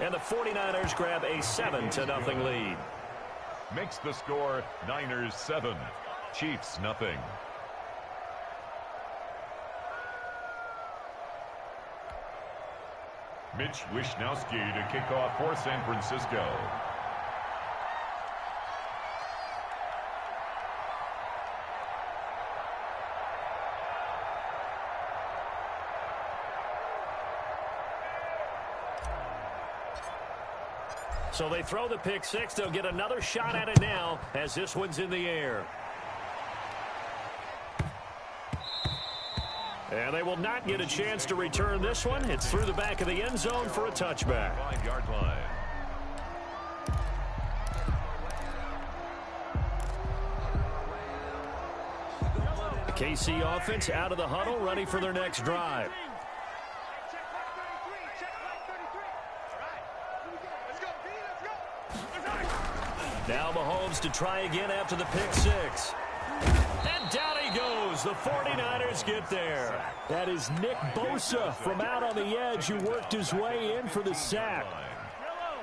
and the 49ers grab a 7-0 lead. Makes the score Niners 7, Chiefs nothing. Mitch Wishnowsky to kick off for San Francisco. So they throw the pick six. They'll get another shot at it now as this one's in the air. And they will not get a chance to return this one. It's through the back of the end zone for a touchback. 5-yard line. KC offense out of the huddle, ready for their next drive. Now Mahomes to try again after the pick six. And down he goes. The 49ers get there. That is Nick Bosa from out on the edge who worked his way in for the sack.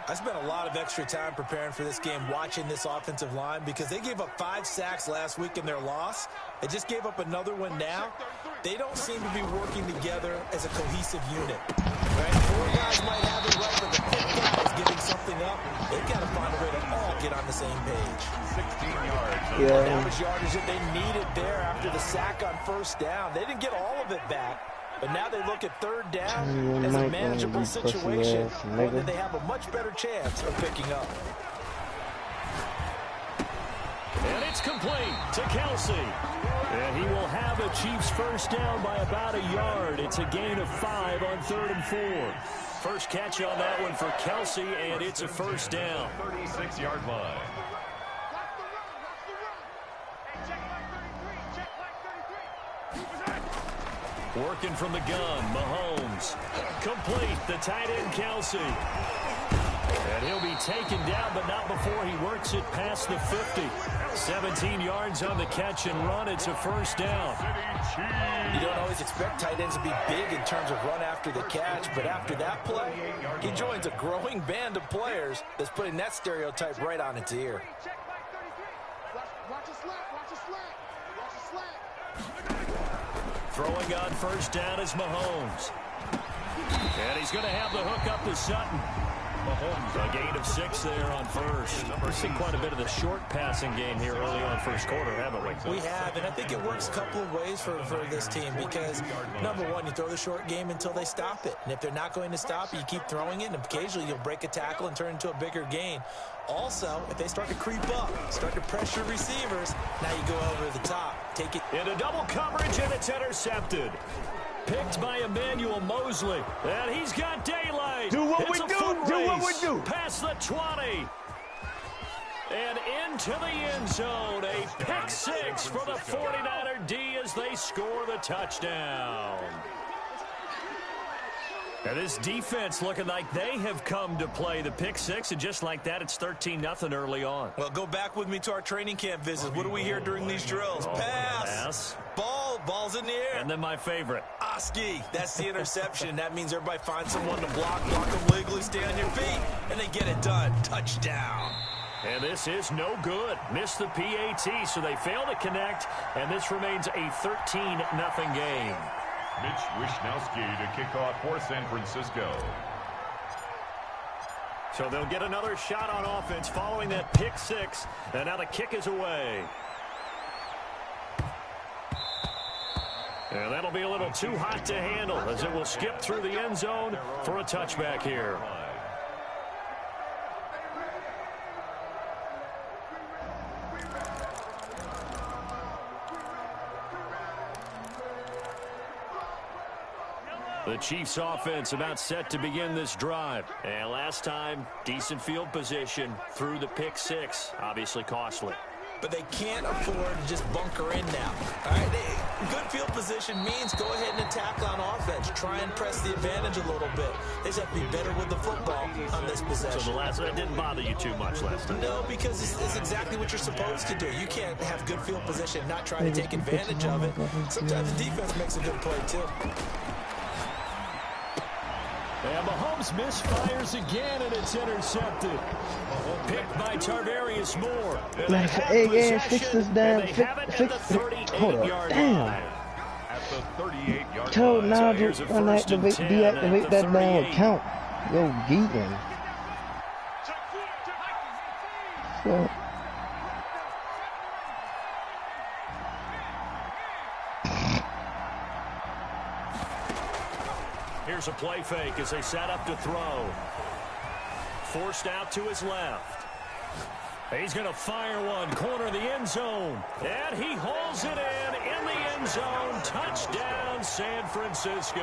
I spent a lot of extra time preparing for this game watching this offensive line because they gave up 5 sacks last week in their loss. They just gave up another one now. They don't seem to be working together as a cohesive unit. Right? 4 guys might have it right, but the 5th guy is giving something up. They've got to find a way to all get on the same page. 16 yards. Average yardage that they needed there after the sack on first down. They didn't get all of it back. But now they look at third down as a manageable situation, one that they have a much better chance of picking up. And it's complete to Kelsey. And he will have a Chiefs first down by about a yard. It's a gain of 5 on 3rd and 4. First catch on that one for Kelsey, and it's a first down. 36-yard line. Working from the gun, Mahomes. Complete, the tight end, Kelsey. And he'll be taken down, but not before he works it past the 50. 17 yards on the catch and run. It's a first down. You don't always expect tight ends to be big in terms of run after the catch, but after that play, he joins a growing band of players that's putting that stereotype right on its ear. Throwing on first down is Mahomes. And he's going to have the hook up to Sutton. Mahomes, a gain of 6 there on first. We've seen quite a bit of the short passing game here early on first quarter, haven't we? We have, and I think it works a couple of ways for this team because, number one, you throw the short game until they stop it. And if they're not going to stop it, you keep throwing it, and occasionally you'll break a tackle and turn into a bigger gain. Also, if they start to creep up, start to pressure receivers, now you go over the top. Take it. Into double coverage, and it's intercepted. Picked by Emmanuel Mosley. And he's got daylight. Do what we do. Do what we do. Past the 20. And into the end zone. A pick six for the 49er D as they score the touchdown. And this defense looking like they have come to play the pick six, and just like that, it's 13-0 early on. Well, go back with me to our training camp visits. What do we hear during these drills? Pass. Ball's in the air. And then my favorite. Oski. That's the interception. That means everybody finds someone to block them legally, stay on your feet, and they get it done. Touchdown. And this is no good. Missed the PAT, so they fail to connect, and this remains a 13-0 game. Mitch Wishnowsky to kick off for San Francisco. So they'll get another shot on offense following that pick six, and now the kick is away. And that'll be a little too hot to handle as it will skip through the end zone for a touchback here. The Chiefs offense about set to begin this drive. And last time, decent field position through the pick six. Obviously costly. But they can't afford to just bunker in now. All right, good field position means go ahead and attack on offense. Try and press the advantage a little bit. They just have to be better with the football on this possession. So the last one didn't bother you too much last time? No, because it's exactly what you're supposed to do. You can't have good field position and not try to take advantage of it. Sometimes the defense makes a good play, too. And Mahomes misfires again, and it's intercepted. Picked by Tarvarius Moore. Man, fix this damn. Hold up. Damn. At the 38-yard Tell line. now to deactivate that damn account. Yo, geeking. So. Here's a play fake as they set up to throw. Forced out to his left. He's going to fire one. Corner of the end zone. And he hauls it in the end zone. Touchdown, San Francisco.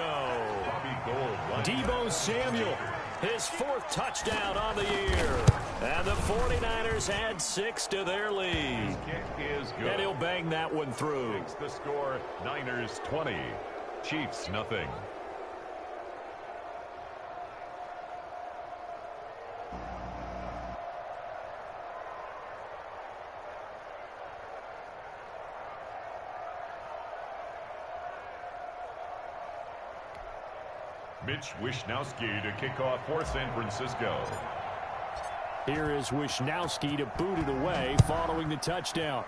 Deebo Samuel, his 4th touchdown on the year. And the 49ers add 6 to their lead. And he'll bang that one through. Takes the score, Niners 20, Chiefs nothing. Mitch Wishnowsky to kick off for San Francisco. Here is Wishnowsky to boot it away following the touchdown.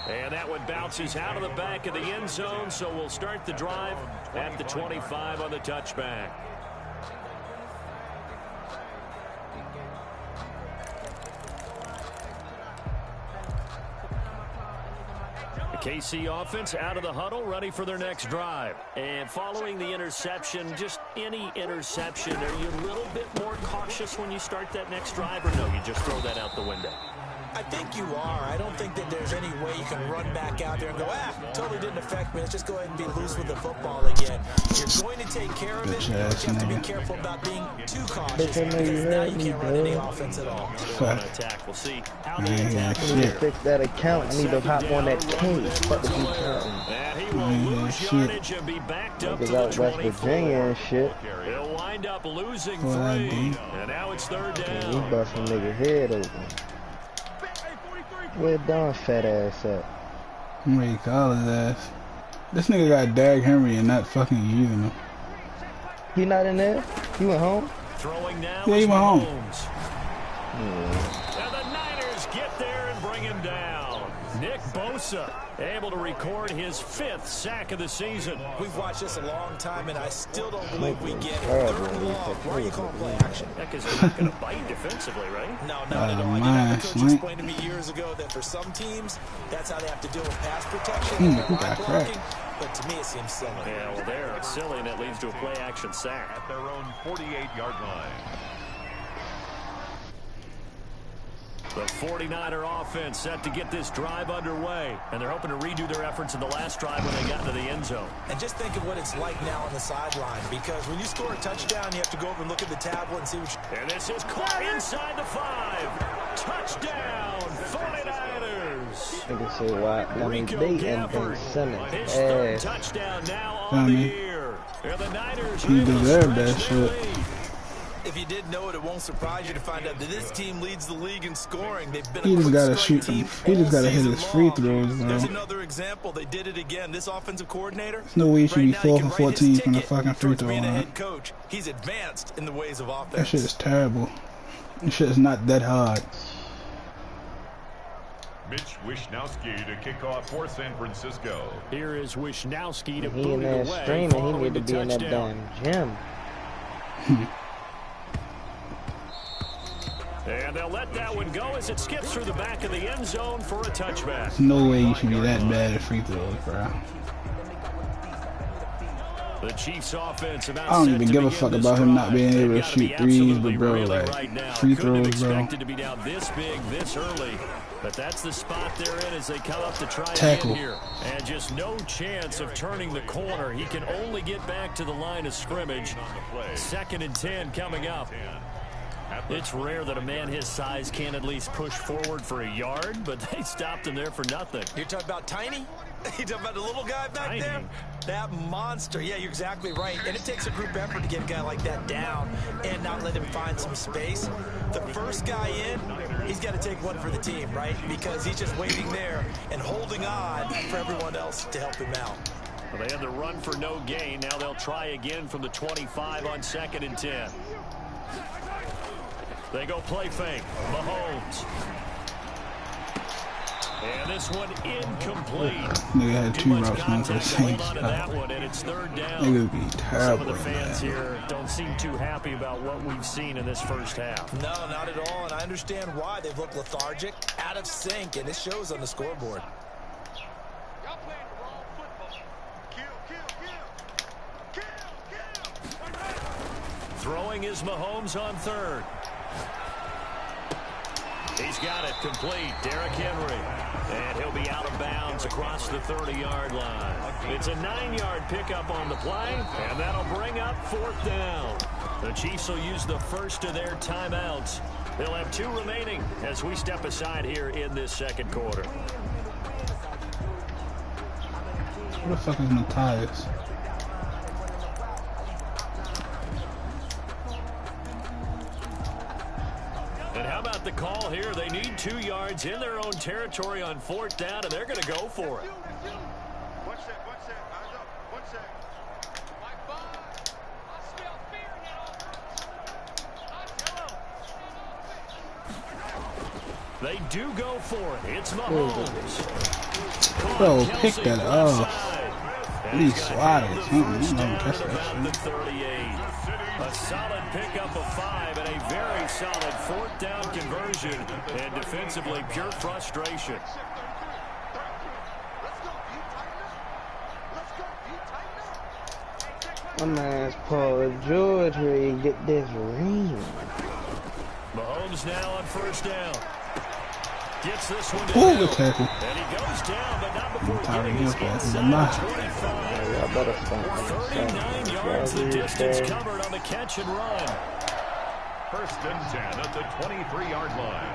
And that one bounces out of the back of the end zone, so we'll start the drive at the 25 on the touchback. The KC offense out of the huddle, ready for their next drive. And following the interception, just any interception, are you a little bit more cautious when you start that next drive, or no, you just throw that out the window? I think you are. I don't think that there's any way you can run back out there and go, totally didn't affect me. Let's just go ahead and be loose with the football again. You're going to take care of it, but you have to be careful about being too cautious because now you can't run any offense at all. Attack. We'll see how they attack. I need to fix that account. I need to hop on that case. Fuck the and he will lose yardage and be backed up to the West 24. Virginia and shit. He'll wind up losing 3. And now it's 3rd down. He bust some nigga head open. Where Don fat ass at? I'm ready to call his ass. This nigga got Derrick Henry and not fucking using him. He not in there? He went home? Throwing now. Yeah, he went home. And the Niners get there and bring him down. Nick Bosa able to record his 5th sack of the season. We've watched this a long time, and I still don't believe we get it. 3rd and long. Why are you calling play action? That because he's not going to bite defensively, right? No, not at all. I did have a coach explain to me years ago that for some teams, that's how they have to deal with pass protection and line blocking. But to me, it seems silly. Yeah, well, they're silly, and it leads to a play-action sack. At their own 48-yard line. The 49er offense set to get this drive underway, and they're hoping to redo their efforts in the last drive when they got into the end zone. And just think of what it's like now on the sideline, because when you score a touchdown, you have to go over and look at the tablet and see what you... And this is caught inside the 5. Touchdown, 49ers. Nigga say why? I mean, they and Ben Simmons. His 3rd touchdown now on the year. And the Niners he deserved that shit. If you did know it, it won't surprise you to find out that this team leads the league in scoring. They've been he just gotta shoot them. He just gotta hit his free throws, bro. There's another example. They did it again. This offensive coordinator. There's no way he should be 4 for 14 from the fucking free throw line. Head coach. He's advanced in the ways of offense. That shit is terrible. That shit is not that hard. Mitch Wishnowsky to kick off for San Francisco. Here is Wishnowsky to he boot in it that away. streaming. He need to be in that damn gym. And they'll let that one go as it skips through the back of the end zone for a touchback. There's no way you should be that bad at free throws, bro. The Chiefs offense about I don't even give a fuck about him not being able to shoot threes, but bro, like free throws, bro. To be down this big, this early, but that's the spot they're in as they come up to try Tackle. again here. And just no chance of turning the corner. He can only get back to the line of scrimmage. 2nd and 10 coming up. It's rare that a man his size can at least push forward for a yard, but they stopped him there for nothing. You're talking about Tiny? You talking about the little guy back Tiny. there? That monster. Yeah, you're exactly right. And it takes a group effort to get a guy like that down and not let him find some space. The first guy in, he's got to take one for the team, right? Because he's just waiting there and holding on for everyone else to help him out. Well, they had the run for no gain. Now they'll try again from the 25 on 2nd and 10. They go play fake. Mahomes. And this one incomplete. Nigga had 2 routes going for the same spot. Niggas be terrible. Some of the fans here don't seem too happy about what we've seen in this first half. No, not at all. And I understand why. They've looked lethargic, out of sync, and it shows on the scoreboard. Throwing is Mahomes on 3rd. He's got it complete. Derrick Henry. And he'll be out of bounds across the 30-yard line. It's a 9-yard pickup on the play, and that'll bring up 4th down. The Chiefs will use the first of their timeouts. They'll have 2 remaining as we step aside here in this 2nd quarter. What the fuck is Matthias? And how about the call here? They need 2 yards in their own territory on 4th down, and they're going to go for it. One sec. Eyes up. One sec. They do go for it. It's Mahomes. Bro, pick that up. He swatted something. A solid pickup of 5 and a very solid 4th down conversion. And defensively, pure frustration. My man's Paul George where he get this ring. Mahomes now on 1st down. Gets this one to good tackle. And he goes down, but not before getting his inside 25. Y'all better stop. 39 yards the distance covered on the catch and run. 1st and 10 at the 23-yard line.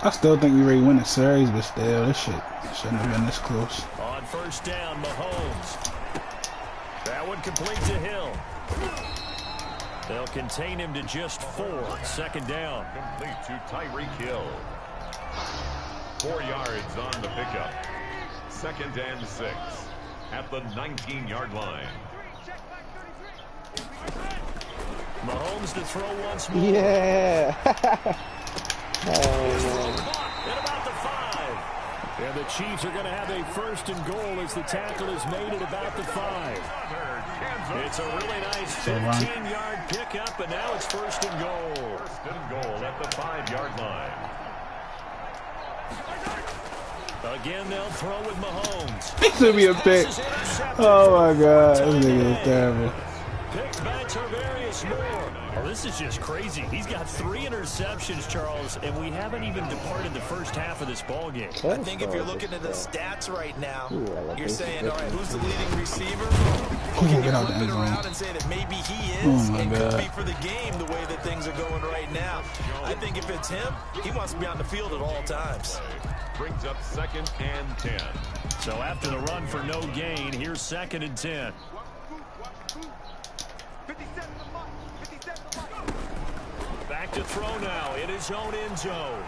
I still think we already win the series, but still, this shit shouldn't have been this close. On 1st down, Mahomes. That one complete to Hill. They'll contain him to just 4. 2nd down. Complete to Tyreek Hill. 4 yards on the pickup. 2nd and 6 at the 19-yard line. Mahomes to throw once more. Yeah. At about the 5. And the Chiefs are going to have a 1st and goal as the tackle is made at about the 5. It's a really nice 15-yard pickup, and now it's 1st and goal. 1st and goal at the 5-yard line. Again, they'll throw with Mahomes. This should be a pick. Oh my God, this nigga is terrible. Picked by Tarvarius Moore. Oh, this is just crazy. He's got 3 interceptions, Charles, and we haven't even departed the first half of this ball game. I think if you're looking at the stats right now, you're saying, all right, who's the leading receiver? Can you get out the flip end it zone? around and say that maybe he is Oh my and God. could be for the game the way that things are going right now? I think if it's him, he wants to be on the field at all times. Brings up 2nd and 10. So after the run for no gain, here's 2nd and 10. Back to throw now in his own end zone.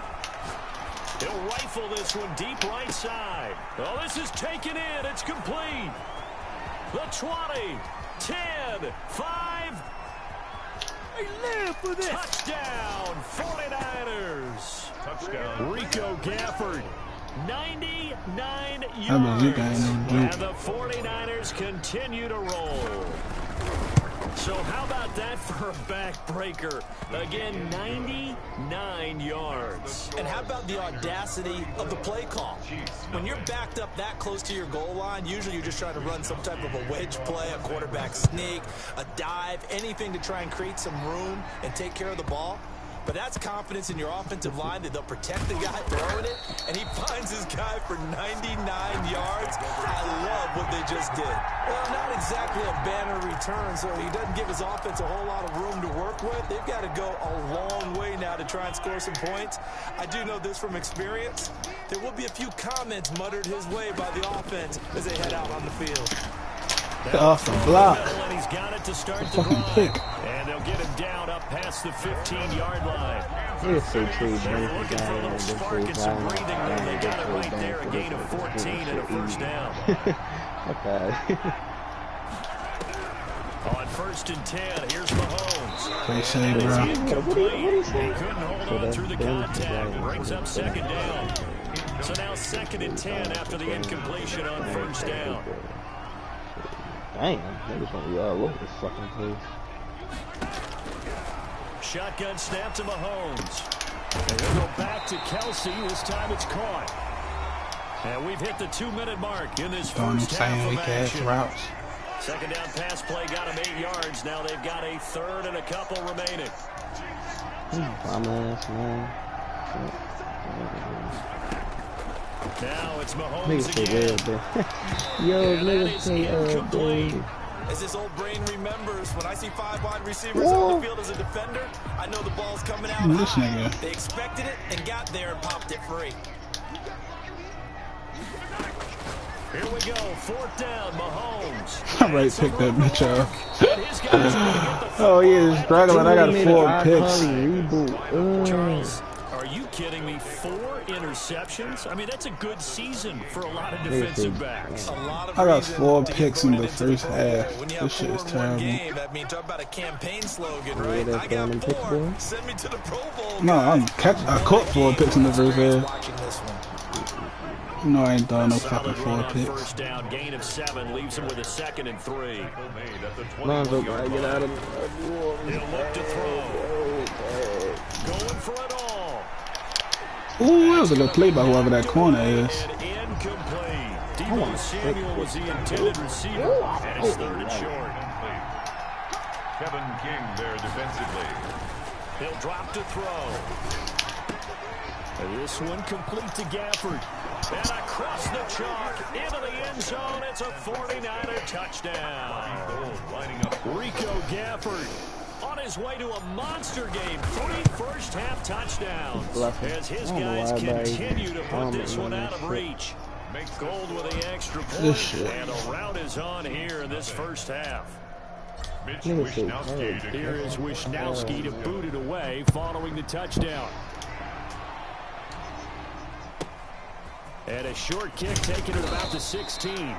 He'll rifle this one deep right side. Oh, this is taken in. It's complete. The 20, 10, 5. They live for this. Touchdown, 49ers. Touchdown. Rico Gafford, 99 I yards. believe that ain't no And joke. the 49ers continue to roll. So how about that for a backbreaker? Again, 99 yards. And how about the audacity of the play call? When you're backed up that close to your goal line, usually you're just trying to run some type of a wedge play, a quarterback sneak, a dive, anything to try and create some room and take care of the ball. But that's confidence in your offensive line that they'll protect the guy throwing it, and he finds his guy for 99 yards. I love what they just did. Well, not exactly a banner return, so he doesn't give his offense a whole lot of room to work with. They've got to go a long way now to try and score some points. I do know this from experience. There will be a few comments muttered his way by the offense as they head out on the field. Off the block. And he's got it to start the Fucking drive. pick. And they'll get him down up past the 15-yard line. He's so true, They're looking for a little spark and some breathing room. They got it right there. A gain of 14 and a first down. Okay. On 1st and 10, here's Mahomes. They say, bro. Incomplete. He couldn't hold on through the contact. Brings up 2nd down. So now 2nd and 10 after the incompletion on 1st down. Damn, niggas gonna be all over this fucking place. Shotgun snap to Mahomes. And he'll go back to Kelsey. This time it's caught. And we've hit the 2-minute mark in this first half of action. Routes. 2nd down pass play got them 8 yards. Now they've got a 3rd and a couple remaining. Dumbass, man. Now it's Mahomes again. Yo, niggas say, incomplete. As his old brain remembers, when I see 5 wide receivers on the field as a defender, I know the ball's coming out high. They expected it and got there and popped it free. Here we go, 4th down, Mahomes. I right picked that bitch off. Oh yeah, it's struggling. I got 4 picks. Charles, are you kidding me? 4 interceptions? I mean, that's a good season for a lot of defensive backs. I got 4 picks in the first half. This shit is terrible. I mean, talk about a campaign slogan, right? I got 4. Send me to the Pro Bowl. No, I caught 4 picks in the first half. No, I ain't done no fucking 4 picks. First down, gain of 7, leaves him with a 2nd and 3. Lonzo, gotta get out of He'll look to throw. Going for it all. Ooh, that was a good play by whoever that corner is. And incomplete. Deebo Samuel was the intended receiver. And it's 3rd and short. Kevin King there defensively. He'll drop to throw. And this one complete to Gafford. And across the chalk into the end zone. It's a 49er touchdown. Rico Gafford on his way to a monster game. 3 first-half touchdowns as his guys continue to put this one out of reach. Gold with the extra point. And a rout is on here in this first half. Here is Wisnowski to boot it away following the touchdown. And a short kick taken at about the 16. And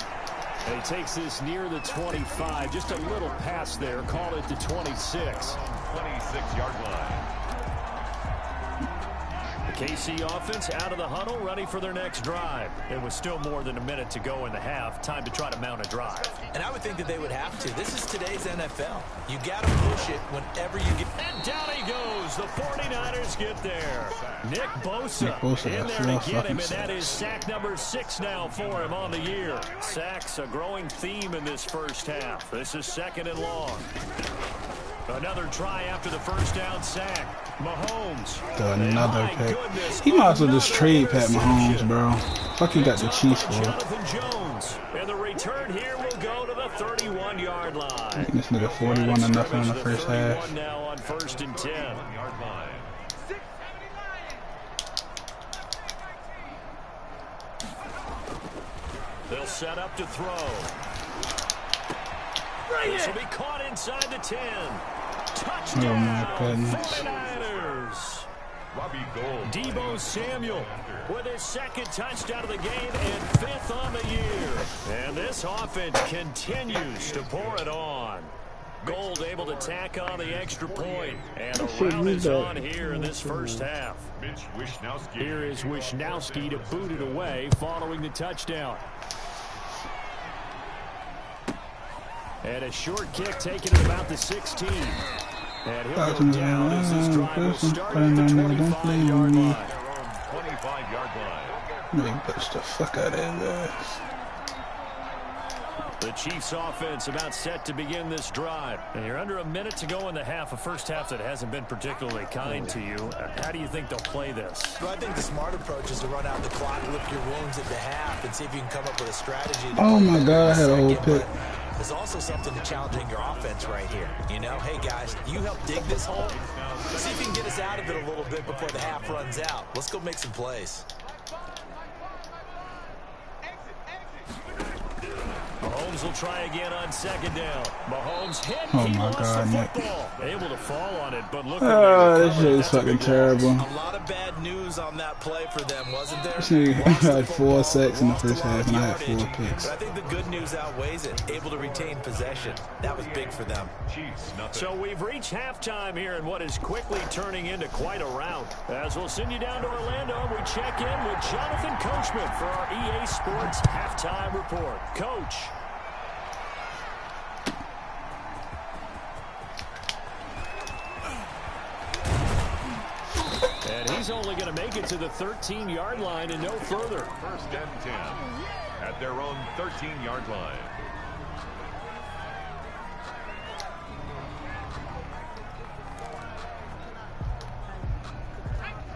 he takes this near the 25. Just a little pass there. Call it the 26. 26-yard line. The KC offense out of the huddle, ready for their next drive. It was still more than a minute to go in the half. Time to try to mount a drive. And I would think that they would have to. This is today's NFL. You got to push it whenever you get. And down he goes. The 49ers get there. Nick Bosa in there to get him, and that is sack number 6 now for him on the year. Sacks a growing theme in this first half. This is 2nd and long. Another try after the first down sack. Mahomes. Another pick. He might as well just trade Pat Mahomes, bro. Fuck, he got the Cheifs for. Jonathan Jones. And the return here will go to the 31-yard line. This nigga 41 to nothing in the first half. Now on 1st and 10. They'll set up to throw. This will be caught inside the 10. Touchdown, oh my goodness. 49ers. Deebo Samuel with his 2nd touchdown of the game and 5th on the year. And this offense continues to pour it on. Gold able to tack on the extra point. And a rout is on here in this first half. Here is Wisnowski to boot it away following the touchdown. And a short kick taken at about the 16. And he'll go down as this drive will start at the 25-yard line. 25-yard line. They pushed the fuck out of his ass. The Chiefs offense about set to begin this drive. And you're under a minute to go in the half, a first half that hasn't been particularly kind to you. How do you think they'll play this? Well, I think the smart approach is to run out the clock, lick your wounds at the half, and see if you can come up with a strategy. Oh my God, I had a whole pick. There's also something to challenging your offense right here. You know, hey guys, you help dig this hole. See if you can get us out of it a little bit before the half runs out. Let's go make some plays. Mahomes Mahomes will try again on second down. Mahomes hit. Oh He my lost God, the Nick. football. Able to fall on it, but look. This shit is fucking terrible. A lot of bad news on that play for them, wasn't there? This nigga had 4 sacks in the first half, and I had 4 But picks. I think the good news outweighs it. Able to retain possession. That was big for them. Chiefs, nothing. So we've reached halftime here in what is quickly turning into quite a rout. As we'll send you down to Orlando, we check in with Jonathan Coachman for our EA Sports Halftime Report. Coach. And he's only going to make it to the 13-yard line and no further. First and 10 at their own 13-yard line.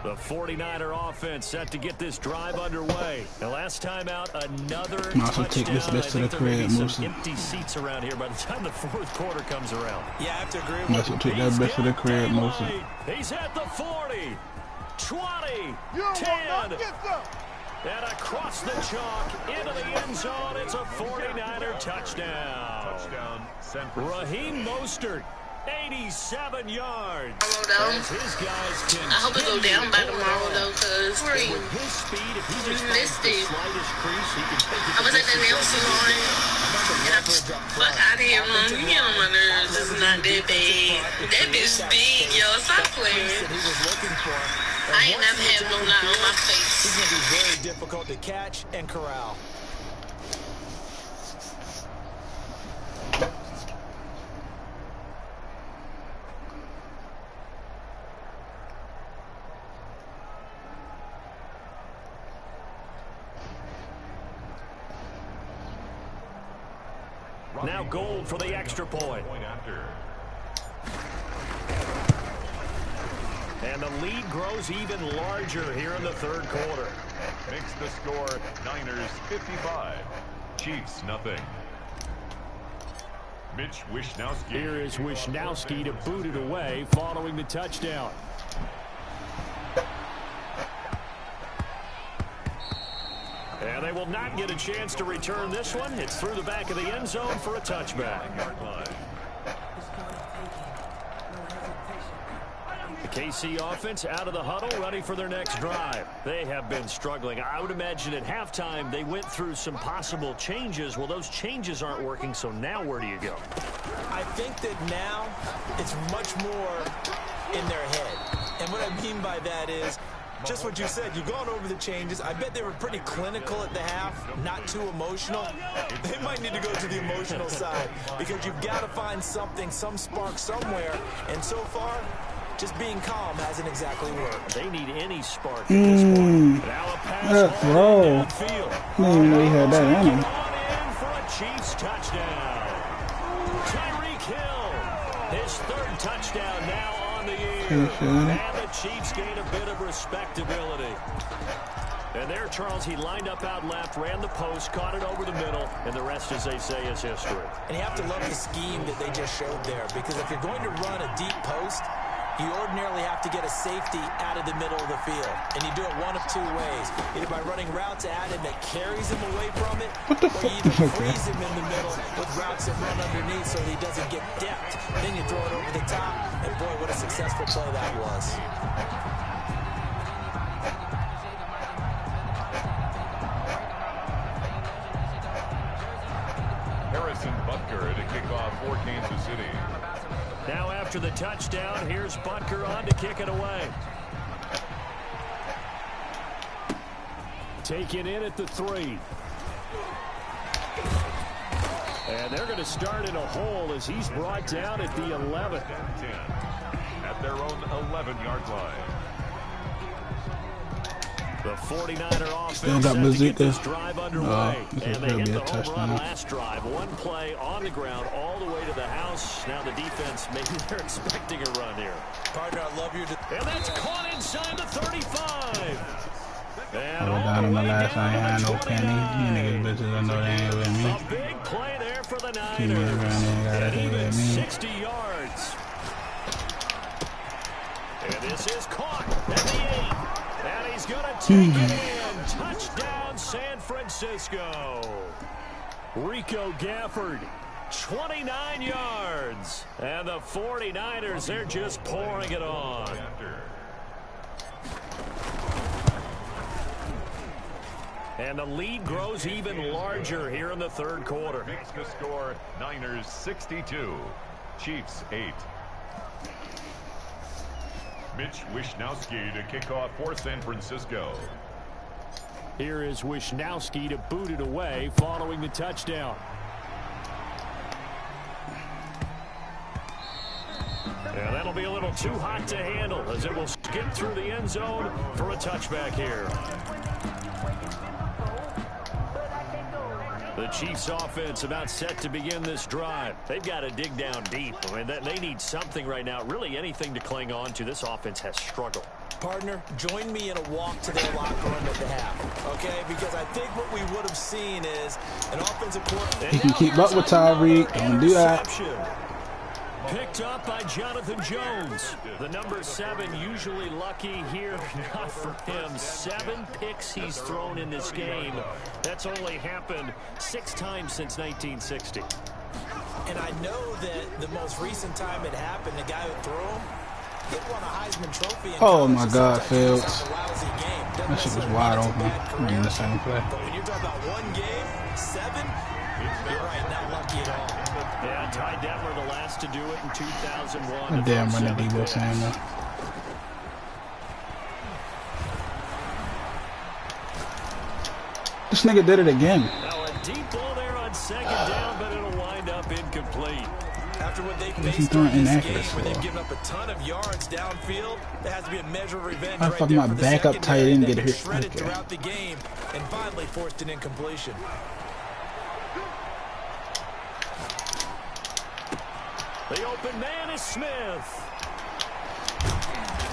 The 49er offense set to get this drive underway. The last time out, another Also take this touchdown. bitch to the crib, Some Moose. empty seats around here by the time the fourth quarter comes around. Yeah, I have to agree with Might as well take that bitch to the crib, Moose. He's at the 40, 20, 10, and across the chalk into the end zone. It's a 49er touchdown. Touchdown, San Francisco. Raheem Mostert. 87 yards. As his guys can I hope it go down by tomorrow though, cause with his speed, if he just finds the slightest crease, he can take it. I was at the nail salon and I fuck out of here, mom. You get on my nerves. It's not that bad. That bitch big, yo. Stop playing. I ain't never had no knot on my face. He's going to be very difficult to catch and corral. Now Gold for the extra point. And the lead grows even larger here in the third quarter. Makes the score Niners 55. Chiefs nothing. Mitch Wishnowsky. Here is Wishnowsky to boot it away following the touchdown. And they will not get a chance to return this one. It's through the back of the end zone for a touchback. The KC offense out of the huddle, ready for their next drive. They have been struggling. I would imagine at halftime they went through some possible changes. Well, those changes aren't working, so now where do you go? I think that now it's much more in their head. And what I mean by that is just what you said. You've gone over the changes. I bet they were pretty clinical at the half, not too emotional. They might need to go to the emotional side because you've got to find something, some spark somewhere. And so far, just being calm hasn't exactly worked. They need any spark at this point. That throw. I didn't even know he had that in him. In for a Chiefs touchdown. Tyreek Hill, his third touchdown now on the year. And the Chiefs gain a bit of respectability. And there, Charles, he lined up out left, ran the post, caught it over the middle, and the rest, as they say, is history. And you have to love the scheme that they just showed there, because if you're going to run a deep post, you ordinarily have to get a safety out of the middle of the field. And you do it one of two ways. Either by running routes at him that carries him away from it, or you either freeze him in the middle with routes that run underneath so that he doesn't get depth. Then you throw it over the top, and boy, what a successful play that was. Harrison Butker to kick off for Kansas City. Now after the touchdown, here's Butker on to kick it away. Taken in at the 3. And they're going to start in a hole as he's brought down at the 11. 10 at their own 11-yard line. The 49er offense set to get this drive underway. And they hit the home run last drive. One play on the ground all the way to the house. Now the defense, maybe they're expecting a run here. Partner, I love your... And that's caught inside the 35. I was down on my last, I ain't had no penny. You niggas bitches, I know they ain't with me. A big play there for the Keep me around Niners. there, And even with me. 60 yards. And this is caught at the 8. And he's going to take it in. Touchdown, San Francisco. Rico Gafford, 29 yards. And the 49ers, they're just pouring it on. And the lead grows even larger here in the third quarter. Makes the score Niners 62, Chiefs 8. Mitch Wishnowsky to kick off for San Francisco. Here is Wishnowsky to boot it away following the touchdown. And that'll be a little too hot to handle as it will skip through the end zone for a touchback here. The Chiefs offense about set to begin this drive. They've got to dig down deep. I mean, they need something right now, really anything to cling on to. This offense has struggled. Partner, join me in a walk to their locker room at the half, okay? Because I think what we would have seen is an offensive coordinator. He can keep up with Tyreek. Don't do that. Picked up by Jonathan Jones. The number 7 usually lucky here. Not for him. 7 picks he's thrown in this game. That's only happened 6 times since 1960. And I know that the most recent time it happened, the guy who threw him, he won a Heisman Trophy. Oh my God, Fields. That shit was wide open in the same play. But when you're talking about one game, 7, you're right, not lucky at all. Yeah, Ty Detmer, the last to do it in 2001. A damn running Debo Samuel. This nigga did it again. Now a deep ball there on second down, but it'll wind up incomplete. After what they faced during this game, where they've given up a ton of yards downfield, there has to be a measure of revenge right there my for the backup tight end get hit. Shredded throughout the game, and finally forced an incompletion. The open man is Smith.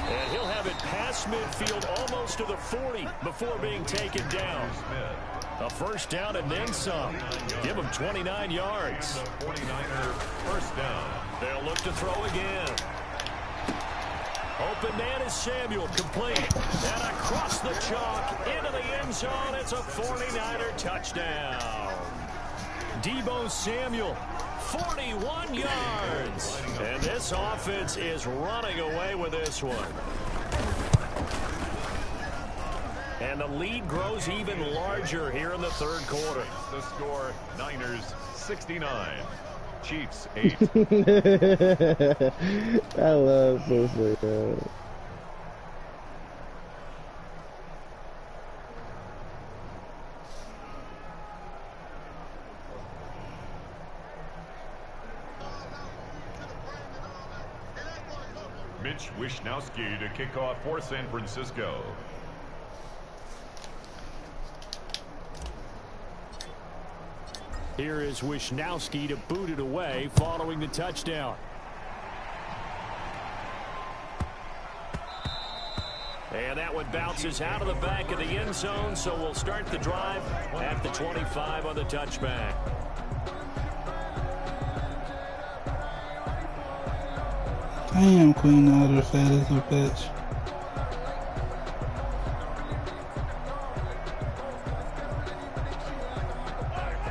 And he'll have it past midfield almost to the 40 before being taken down. A first down and then some. Give him 29 yards. 49er first down. They'll look to throw again. Open man is Samuel, complete. And across the chalk into the end zone. It's a 49er touchdown. Deebo Samuel, 41 yards. And this offense is running away with this one. And the lead grows even larger here in the third quarter. The score, Niners 69, Chiefs 8. I love this. Mitch Wishnowsky to kick off for San Francisco. Here is Wishnowsky to boot it away following the touchdown. And that one bounces out of the back of the end zone, so we'll start the drive at the 25 on the touchback. Damn, Queen Alder, fat as a bitch.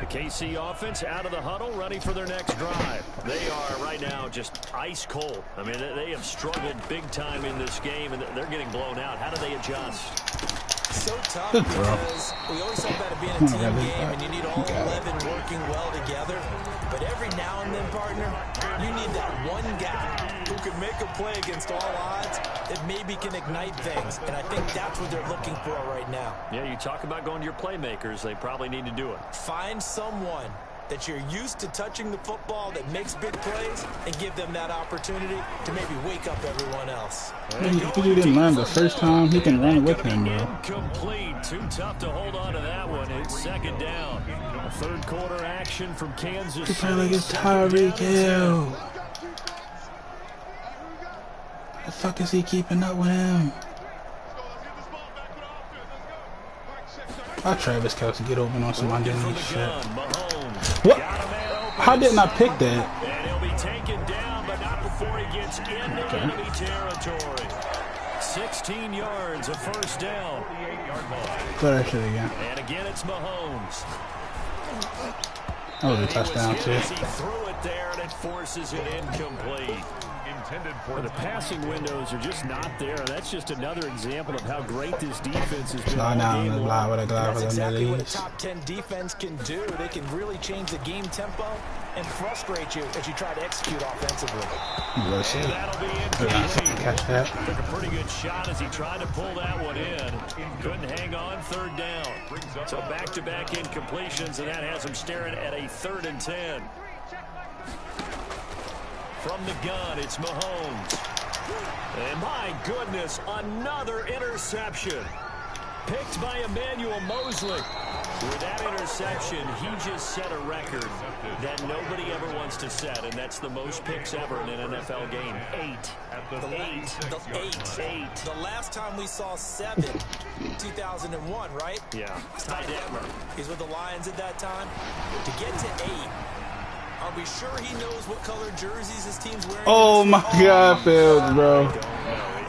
KC offense out of the huddle, ready for their next drive. They are right now just ice cold. I mean, they have struggled big time in this game, and they're getting blown out. How do they adjust? So tough because we always talk about it being a team game, and you need all 11 working well together. But every now and then, partner, you need that one guy who can make a play against all odds that maybe can ignite things. And I think that's what they're looking for right now. Yeah, you talk about going to your playmakers. They probably need to do it. Find someone that you're used to touching the football that makes big plays and give them that opportunity to maybe wake up everyone else. You didn't learn the first time, he can run with him, bro. Incomplete. Too tough to hold on to that one. It's second down. A third quarter action from Kansas City. Play like it's Tyreek Hill. The fuck is he keeping up with him? How Travis Kelce get open on some underneath shit? What? How didn't I pick that? And he'll be taken down, but not before he gets into enemy territory. 16 yards, a first down. Throw that shit again. And again, it's Mahomes. That was a touchdown, too. He threw it there, and it forces it incomplete. For the passing windows are just not there. That's just another example of how great this defense has been. Slide down the line with a glide for the exactly what a top 10 defense can do. They can really change the game tempo and frustrate you as you try to execute offensively. That'll be incomplete. Catch that. Took a pretty good shot as he tried to pull that one in. Couldn't hang on third down. So back-to-back incompletions, and that has him staring at a 3rd and 10. From the gun, it's Mahomes. And my goodness, another interception. Picked by Emmanuel Mosley. With that interception, he just set a record that nobody ever wants to set, and that's the most picks ever in an NFL game. 8. The last time we saw 7, 2001, right? Yeah. Ty Detmer. He's with the Lions at that time. To get to 8, are we sure he knows what color jerseys his team's wearing? Oh my God, Fields, bro.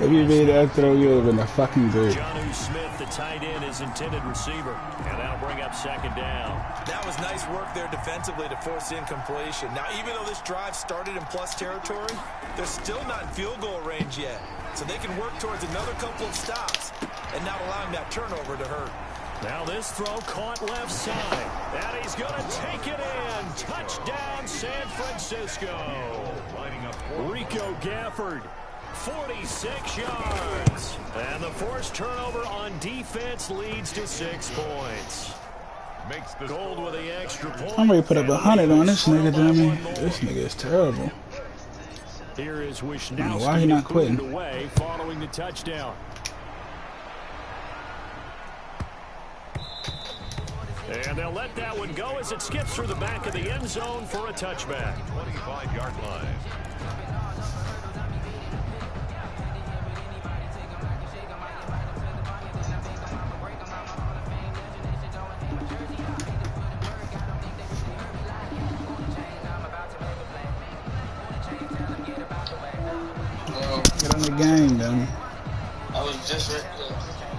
If you made that throw, you would have been a fucking good. Jonnu Smith, the tight end, is intended receiver. And that'll bring up 2nd down. That was nice work there defensively to force incompletion. Now, even though this drive started in plus territory, they're still not in field goal range yet. So they can work towards another couple of stops and not allowing that turnover to hurt. Now this throw caught left side. And he's going to take it in. Touchdown, San Francisco. Rico Gafford, 46 yards. And the forced turnover on defense leads to 6 points. Gold with the extra point. I'm ready to put up 100 on this nigga, Jimmy. This nigga is terrible. Here is Wishnowski. Why he not quitting? Away following the touchdown. And they'll let that one go as it skips through the back of the end zone for a touchback. 25-yard line. Get on the game, dummy. I was just right there.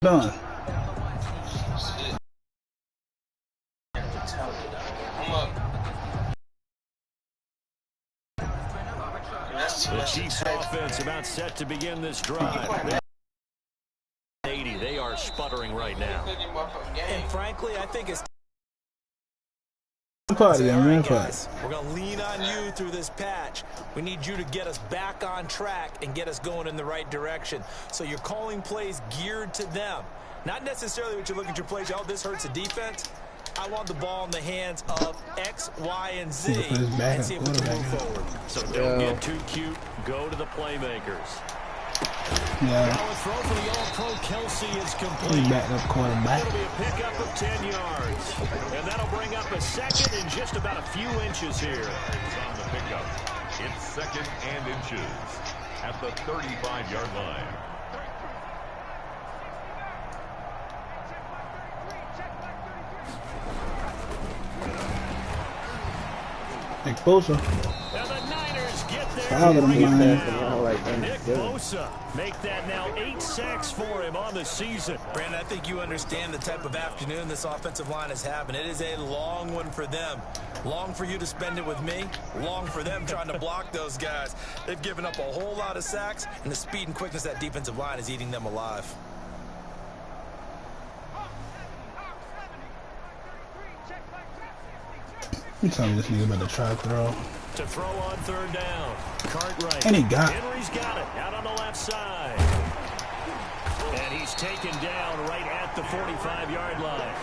Done. The Chiefs offense about set to begin this drive. 80, they are sputtering right now. And frankly, I think it's party, we're going to lean on you through this patch. We need you to get us back on track and get us going in the right direction. So you're calling plays geared to them. Not necessarily what you look at your plays, oh, this hurts the defense. I want the ball in the hands of X, Y, and Z and see if we can move forward. So don't get too cute. Go to the playmakers. Yeah. Now a throw for the All-Pro Kelsey is complete. Backup quarterback. It'll be a pickup of 10 yards. And that'll bring up a 2nd and just about a few inches here. On the pickup. It's 2nd and inches at the 35-yard line. Nick Bosa. And the Niners get there. Nick Bosa make that now 8 sacks for him on the season. Brandon, I think you understand the type of afternoon this offensive line is having. It is a long one for them. Long for you to spend it with me. Long for them trying to block those guys. They've given up a whole lot of sacks, and the speed and quickness of that defensive line is eating them alive. You tell me this nigga about to try to throw. To throw on 3rd down. Cartwright. And he got it. Henry's got it out on the left side. And he's taken down right at the 45-yard line.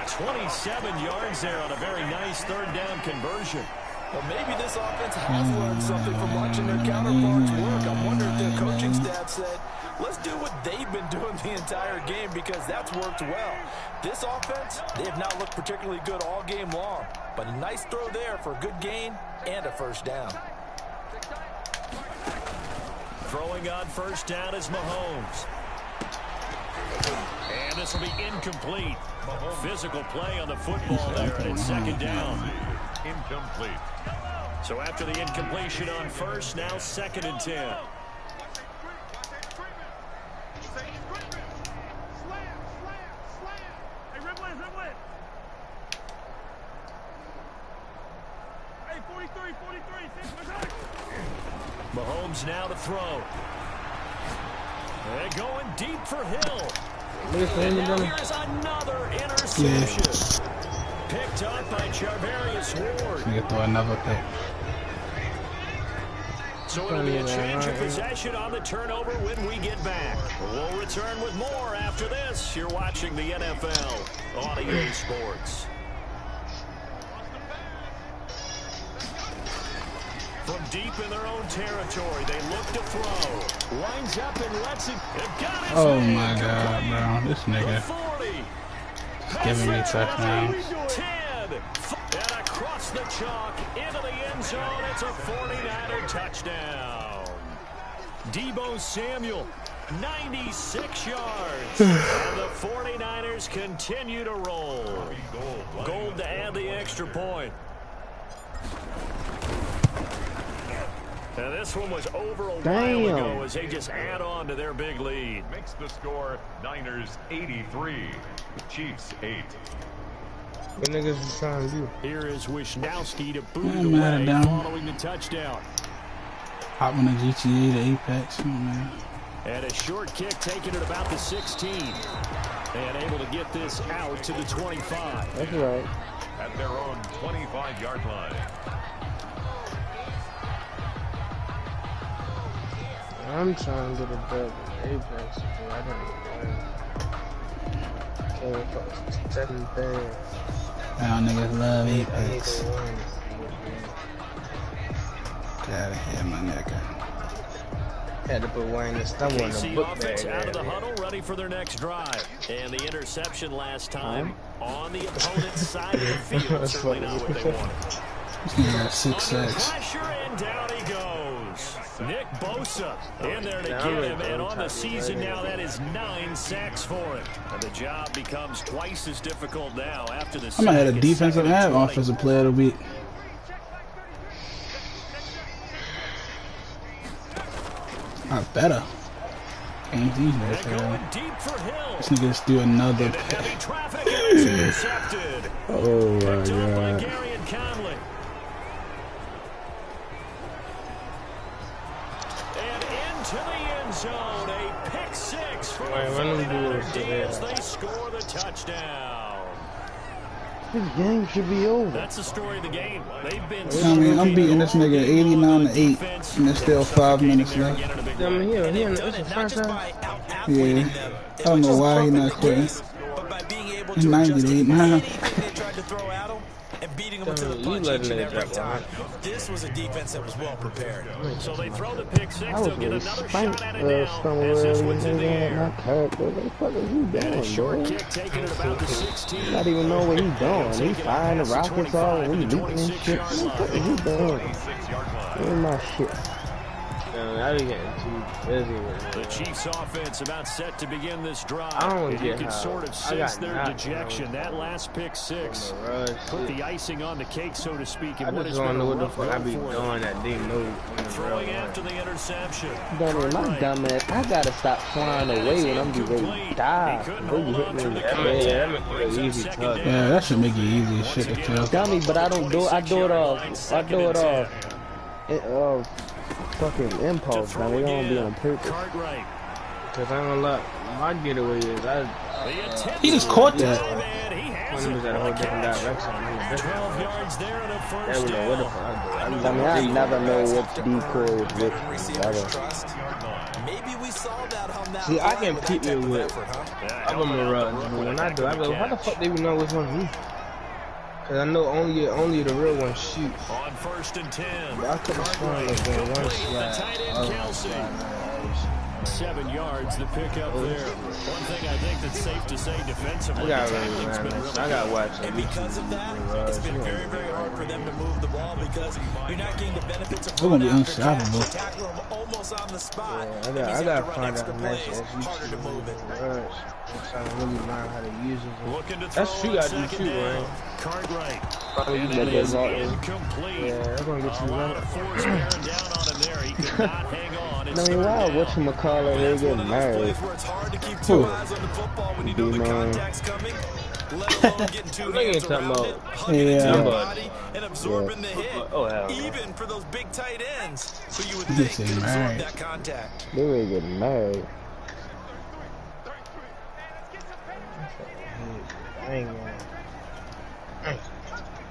27 yards there on a very nice 3rd down conversion. Well, maybe this offense has learned something from watching their counterparts work. I'm wondering if their coaching staff said, let's do what they've been doing the entire game because that's worked well. This offense, they have not looked particularly good all game long. But a nice throw there for a good gain and a 1st down. Throwing on 1st down is Mahomes. And this will be incomplete. Physical play on the football there, and it's 2nd down. Incomplete. So after the incompletion on 1st, now 2nd and 10. Mahomes now to throw. They're going deep for Hill. And now here's another interception. Picked up by Charvarius Ward. Nigga throw another pick. So it'll be a change of possession on the turnover when we get back. We'll return with more after this. You're watching the NFL on EA Sports. From deep in their own territory, they look to throw. Lines up and lets it. Oh my God, bro. This nigga giving me touchdowns. 10. And across the chalk into the end zone. It's a 49er touchdown. Deebo Samuel, 96 yards. And the 49ers continue to roll. Gold to add the extra point. And this one was over a while ago as they just add on to their big lead. Makes the score Niners 83, Chiefs 8. What niggas is trying to do? Here is Wisnowski to boot it away following the touchdown. Hop on the GTA to Apex. Oh, man. And a short kick taken at about the 16. And able to get this out to the 25. That's right. At their own 25-yard line. I'm trying to get a dub in Apex, but I don't know. Can't fucking bad. Now niggas love Apex. Get out of here, my nigga. Had to put Wayne and Stumble in the book offense bag. Out of the huddle, ready for their next drive. And the interception last time on the opponent's side of the field. Certainly not what they wanted. This nigga got 6 sacks. Pressure and down he goes. Nick Bosa in there to get him, and on the season now that is 9 sacks for him. And the job becomes twice as difficult now after the. I might have a defensive and offensive player of the week. Not better. Ain't these niggas. This nigga just do another pick. Oh my God. To the end zone, a pick 6 for the 49ers as they score the touchdown. This game should be over. That's the story of the game. They've been. I mean, I'm beating this nigga 89-8, and there's still 5 minutes left. I mean, it's a first time. Yeah, I don't know why he not quitting. He's 98 now. And beating them to the punch each and every time. This was a defense that was well prepared. So they throw the pick 6. They'll get another shot at it now. As this one's in the air. What the fuck is he doing, bro? Kick taken at about the 16. Not even know what he's doing. He's firing the rockets off and he's leaping and shit. What the fuck is he doing? Where's my shit? I be getting too busy with it. The Chiefs offense about set to begin this drive. And you can sort of sense their dejection. That last pick 6 put the icing on the cake, so to speak. I just don't know what the fuck I be doing that didn't move. Throwing after the interception. Dummy, my dumb ass, I gotta stop flying away when I'm getting ready to die. Before you hit me in the that makes it easy tough. Yeah, that should make it easy as shit to kill. Dummy, but I don't do it. I do it off. I do it off. Fucking impulse, man. They don't be on purpose. Cause I don't know, my getaway is he just caught that. When he was at a whole different direction. 12 yards there in the first I mean, I never know what decoy is with. Maybe we saw that on that. See, I can peep it with other mirage, but when I do, I go, how the fuck do we know which one's me? Cause I know only the real ones shoot. On 1st and 10. But I could have sworn like that one slide. 7 yards the pick up there. One thing I think that's safe to say defensively. I got watch. And because of that, it's been very, very hard for them to move the ball because you're not getting the benefits of going to be unstoppable. tackle him almost on the spot. Yeah, I got to find out plays. Harder to move it. I really learn how to use it. That's true, I do too, right? Cartwright. Probably and it is incomplete. Yeah, that's going to get you right. Force bearing down on him there. He could not hang on. I mean, why whatchamacallit, they get married? Where it's hard to keep 2 eyes on the football when you know the contact's coming. let alone getting two hands around it, hugging it to your body, and absorbing the hit. Even for those big tight ends who you would think could absorb that contact. They were getting married.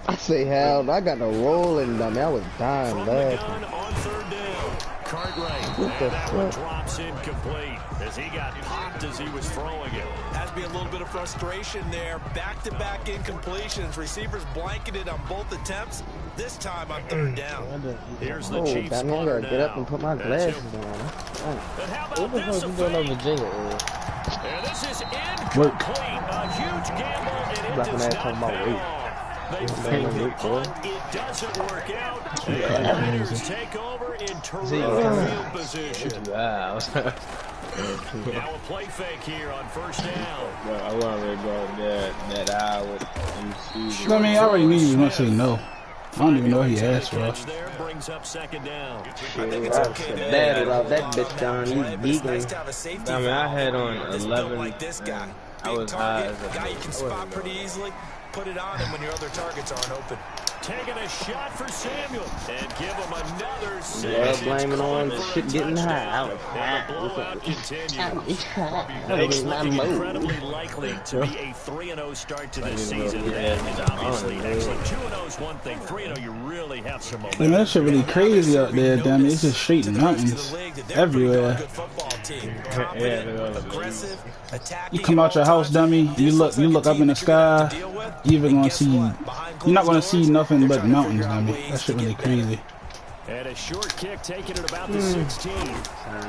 I say, hell, I got the rolling dummy. I was dying laughing. Cartwright, and that one drops incomplete as he got popped as he was throwing it. Has to be a little bit of frustration there. Back-to-back incompletions. Receivers blanketed on both attempts. This time on third down. Here's the Chiefs I gotta get up and put my glasses on. What the fuck is going on Virginia? And this is incomplete. A huge gamble, and it does not pay off. They fake the punt. It doesn't work out. The Raiders take over in terrific field position. Wow. Now a play fake here on first down. Bro, I want to go that hour. I mean, I already knew you were going to say no. I don't even know what he asked for. There brings up second down. I think it's okay to that bitch down. He's vegan. I mean, I had on 11. Like this guy. I was high as a guy you can spot pretty easily. Put it on him when your other targets aren't open. Taking a shot for Samuel and give him another six. Yeah, blaming on shit getting high. I was high. The blowout continues. Makes looking incredibly likely to be a 3-0 start to this season. And obviously, excellent. 2-0 is one thing. 3-0, you really have some momentum. Man, that shit really crazy out there, damn it. It's just straight mountains everywhere. You come out your house, dummy. You look up in the sky. You're not gonna see nothing but mountains, dummy. That shit really crazy. And a short kick taken at about the 16. And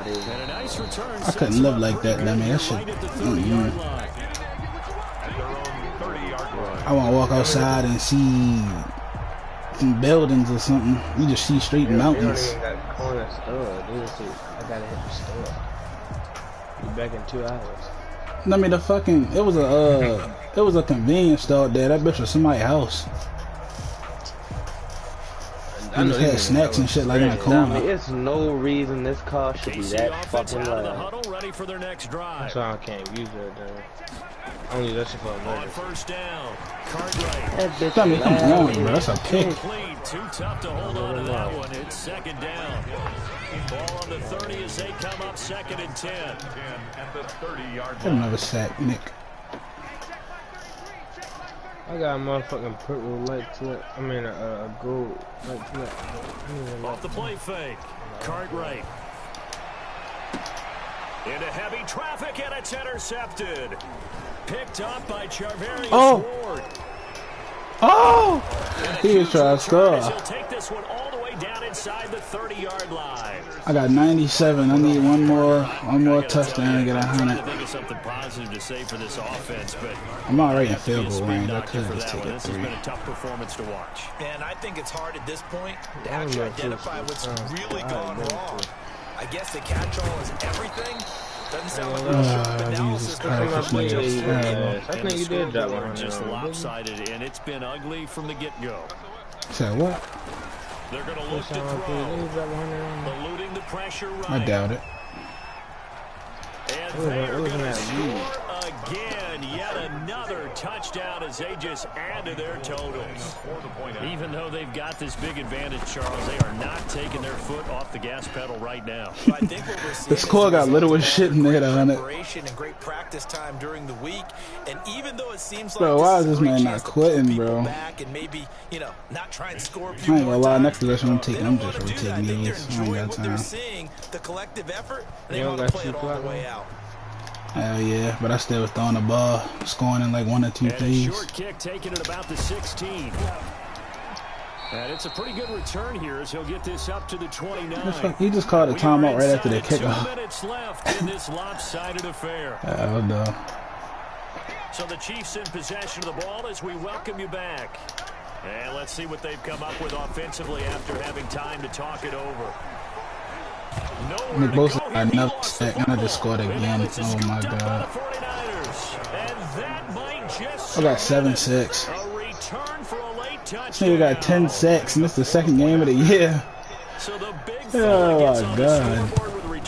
a nice return. I couldn't live like that, dummy. That shit. I want to walk outside and see some buildings or something. You just see straight mountains. I gotta hit the store. Be back in 2 hours. I mean, it was a convenience store there. That bitch was somebody's house. I just had snacks and shit like in the corner. It's no reason this car should be that fucking loud. Ready for their next drive. That's why I can't use it. Only that's if I'm on first down. Cartwright. That bitch come on, bro. That's a pick. Too tough to hold on to that one. It's second down. Ball on the 30 as they come up second and 10. At the 30-yard line. Another sack, Nick. I got a motherfucking purple light flip. I mean, a gold light flip. Off the play fake. Cartwright. Into heavy traffic, and it's intercepted. Picked up by Charvarius Ward. Oh! He was trying to score. He'll take this one all the way down inside the 30-yard line. I got 97. I need one more touchdown to get 100. I think it's something positive to say for this offense, but I'm already in field goal range. I could just take it This has been a tough performance to watch. And I think it's hard at this point to actually identify what's really gone wrong. I guess the catch-all is everything. Doesn't sound like Jesus Christ, I think you did drop one. Just lopsided, and it's been ugly from the get-go. Say what? They're going to look to throw, eluding the pressure right. I doubt it. And they're going to score again. Yet another touchdown as they just add to their totals. Even though they've got this big advantage, Charles, they are not taking their foot off the gas pedal right now. I think what we're seeing the score got little as shit in there on it. And great practice time during the week. And even though it seems like bro, why is this man not quitting, bro? Back and maybe, not try and score a few I ain't gonna lie, next possession I'm taking, I'm just rotating these. I ain't got time. Seeing the collective effort, and they want to play it all the way out. Hell yeah, but I still was throwing the ball, scoring in like 1 or 2 plays. Short kick taken at about the 16. And it's a pretty good return here as he'll get this up to the 29. He just called a timeout right after the kickoff. 2 minutes left in this lopsided affair. Hell no. So the Chiefs in possession of the ball as we welcome you back. And let's see what they've come up with offensively after having time to talk it over. Nick Bosa got another sack, and I just scored again. Oh my god. I got 7 sacks. This nigga got 10 sacks, and this is the second game of the year. Oh my god.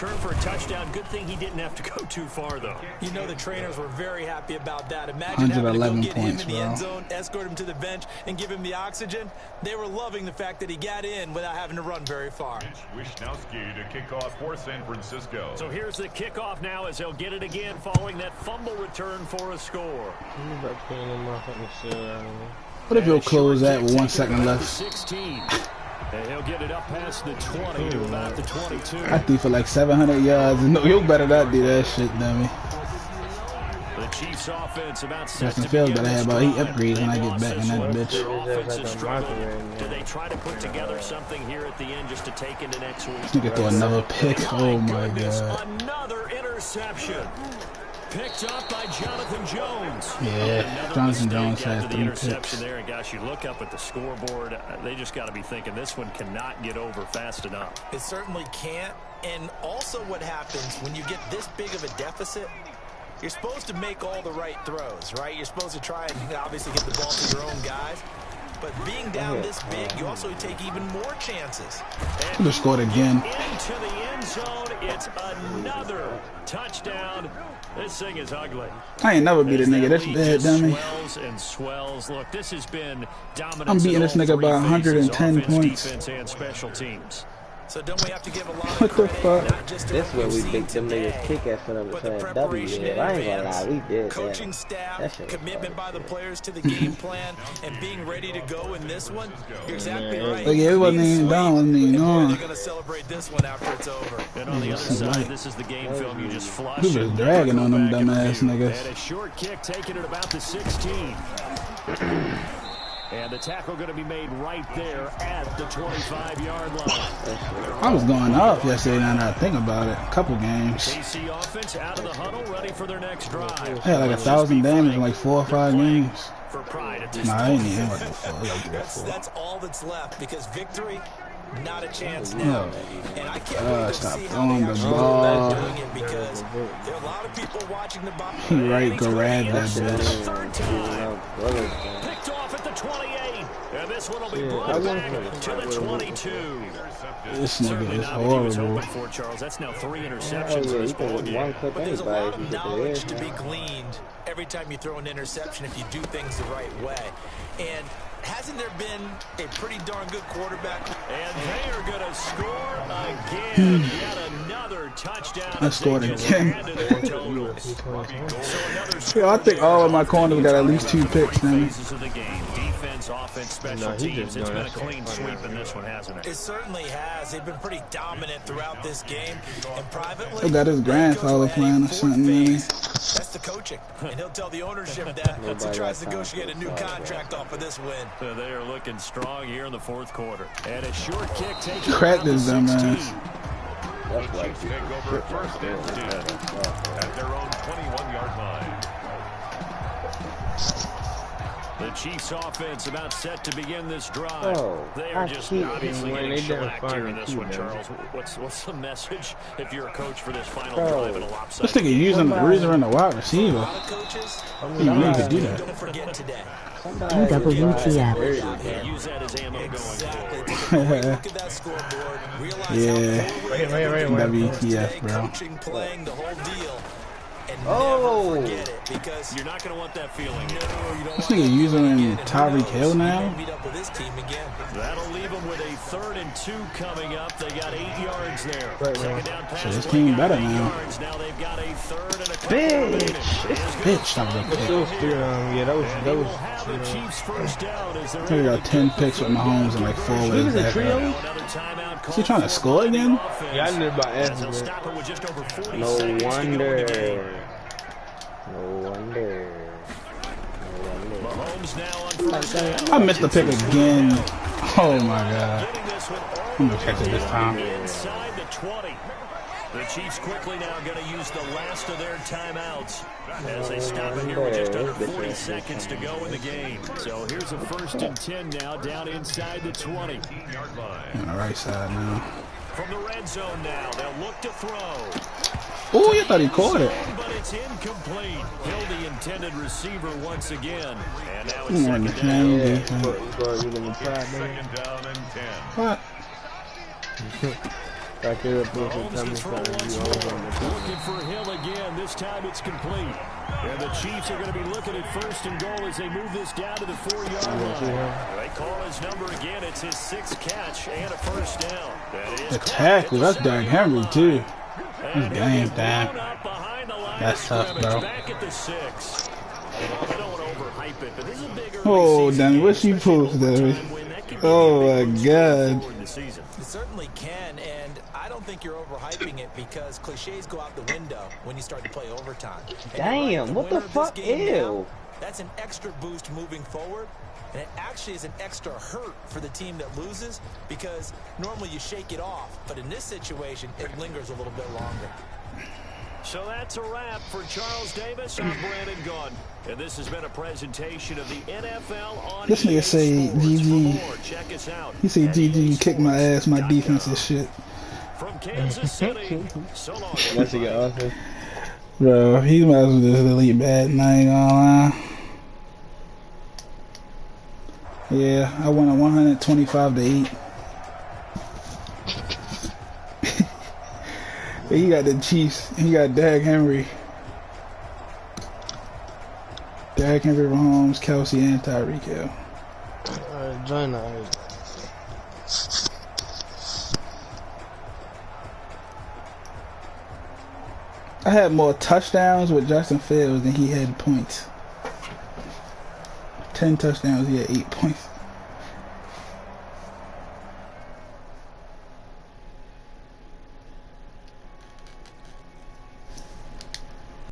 return for a touchdown. Good thing he didn't have to go too far, though. You know the trainers were very happy about that. Imagine having to go get him in the end zone, escort him to the bench, and give him the oxygen. They were loving the fact that he got in without having to run very far. Wisnowski to kick off for San Francisco. So here's the kickoff now as they'll get it again following that fumble return for a score. What if you'll close that with 1 second left? 16. And he'll get it up past the 20 to about the 22. I threw for like 700 yards. No, you better not do that shit, dummy. The Chiefs offense about set Justin Fields better have about 8 upgrades when I get back in that bitch. Do they try to put together something here at the end just to take into next week? You get to another pick. Oh my god. Another interception. Picked up by Jonathan Jones. Yeah, Jonathan Jones had 3 picks. There, and gosh, you look up at the scoreboard, they just got to be thinking this one cannot get over fast enough. It certainly can't. And also what happens when you get this big of a deficit, you're supposed to make all the right throws, right? You're supposed to try and obviously get the ball to your own guys. But being down this big, you also take even more chances. He just scored again. Into the end zone, it's another touchdown. This thing is ugly. I ain't never beat a nigga this bad, dummy. Swells and swells. Look, this has been dominant. I'm beating this nigga by 110 points. Defense and special teams. So don't we have to give a lot of credit, That's where we think them niggas kick ass for them to say W. Yeah, I ain't gonna lie, we did coaching staff, commitment by the players to the game plan, and being ready to go in this one. You're exactly right. But yeah, it wasn't even down, wasn't even on. They're gonna celebrate this one after it's over. And on the other side, this is the game film you just flushed. He was dragging on them dumbass niggas. And a short kick taken at about the 16. And the tackle going to be made right there at the 25-yard line. I was going off yesterday now that I think about it. A couple games. KC offense out of the huddle, ready for their next drive. I had like 1,000 damage in like 4 or 5 games. For pride at this nah, I ain't even what the fuck. That's all that's left because victory, not a chance now. No. And I can't wait to Stop see throwing how the they ball. doing it because there are a lot of people watching the ball. He right, go rad that bitch. Third time. Picked off at the 28. And this one will be brought back to the 22. This nigga is horrible. For Charles. That's now 3 interceptions in this ball game. But there's a lot of knowledge to be gleaned every time you throw an interception if you do things the right way. And hasn't there been a pretty darn good quarterback? And they are going to score again. Yet another touchdown. I scored again. Yo, I think all of my corners got at least 2 picks now. Defense, offense, special teams. It's been a clean sweep in this one, hasn't it? It certainly has. They've been pretty dominant throughout this game. And privately, He got his grandfather playing or something, man. That's the coaching. And he'll tell the ownership that once he tries to negotiate a new contract off of this win. So they are looking strong here in the 4th quarter. And a short kick taken Crack this dumbass. The Chiefs take over first and 10 at their own 21-yard line. The Chiefs offense about set to begin this drive. They are just obviously getting shellacked here in this one, Charles. What's the message if you're a coach for this final drive in a lopsided? This nigga using the reason in the wide receiver. He didn't need to do that. Don't forget today. WTF. Use that as ammo going forward. Look at that scoreboard. Yeah. WTF, bro. Coaching, playing the whole deal. And never forget it because you're not going to want that feeling. No, you don't This nigga using Tyreek Hill now? meet up with this team again. That'll leave them with a 3rd and 2 coming up. They got 8 yards there. Second down pass. So this team better now. Now they've got a 3rd and a Bitch, that was a pick. Yeah, that was. The Chiefs first down as they're He got 10 picks with Mahomes and like 4 ways back up. Is he trying to score again? Yeah, I knew about Evans. No wonder. No wonder. I missed the pick again. Oh my god. I'm gonna catch it this time. Inside the 20. The Chiefs quickly now going to use the last of their timeouts as they stop it here with just under 40 seconds to go in the game. So here's a 1st and 10 now down inside the 20. On the right side now. From the red zone now, they'll look to throw. Oh, you thought he caught it. But it's incomplete. Hill, the intended receiver once again. And now Come on, it's second down. What? Back it up, Mahomes to throw once more. Looking for Hill again. This time it's complete. And the Chiefs are going to be looking at 1st and goal as they move this down to the 4-yard line. They call his number again. It's his 6th catch and a 1st down. That is the tackle. That's Derrick Henry too. That's damn. That's tough, bro. Back at the 6. I don't want to overhype it, but this is a big oh, damn. What you post, David? Oh, my God. It certainly can, and I don't think you're overhyping it because cliches go out the window when you start to play overtime. Damn, what the fuck? Ew. That's an extra boost moving forward, and it actually is an extra hurt for the team that loses because normally you shake it off, but in this situation, it lingers a little bit longer. So that's a wrap for Charles Davis. I'm Brandon Gunn. And this has been a presentation of the NFL on this nigga say GG. Check us out. He say GG, you kick my ass, my defense is shit. From Kansas City. So long. That's a good offense. Bro, he might as well just delete bad, and I ain't gonna lie. Yeah, I won a 125-8. He got the Chiefs. He got Derrick Henry. Derrick Henry, Mahomes, Kelsey, and Tyreek Hill. Alright, join that. I had more touchdowns with Justin Fields than he had points. 10 touchdowns, he had 8 points.